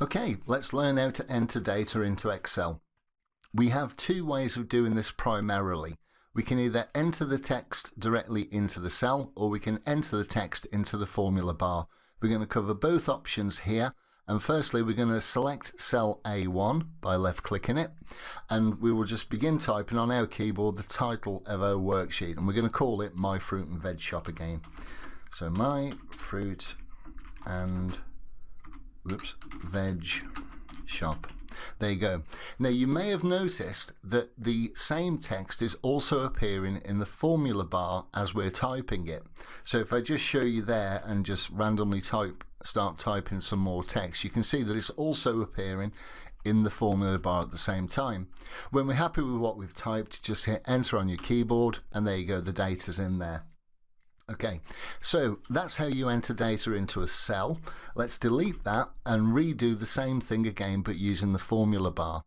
Okay, let's learn how to enter data into Excel. We have two ways of doing this primarily. We can either enter the text directly into the cell, or we can enter the text into the formula bar. We're going to cover both options here. And firstly, we're going to select cell A1 by left clicking it, and we will just begin typing on our keyboard the title of our worksheet, and we're going to call it My Fruit and Veg Shop again. So My Fruit and Veg Shop. There you go. Now you may have noticed that the same text is also appearing in the formula bar as we're typing it. So if I just show you there and just randomly start typing some more text, you can see that it's also appearing in the formula bar at the same time. When we're happy with what we've typed, just hit enter on your keyboard and there you go, the data's in there. Okay, so that's how you enter data into a cell. Let's delete that and redo the same thing again, but using the formula bar.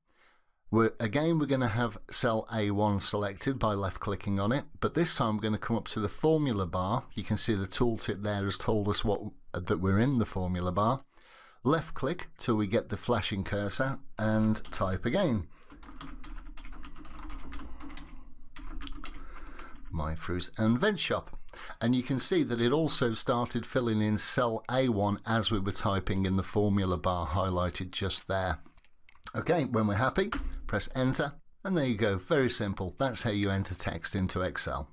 We're going to have cell A1 selected by left clicking on it, but this time we're going to come up to the formula bar. You can see the tooltip there has told us that we're in the formula bar. Left click till we get the flashing cursor and type again. My Fruit and Veg Shop. And you can see that it also started filling in cell A1 as we were typing in the formula bar highlighted just there. Okay, when we're happy, press enter, and there you go. Very simple. That's how you enter text into Excel.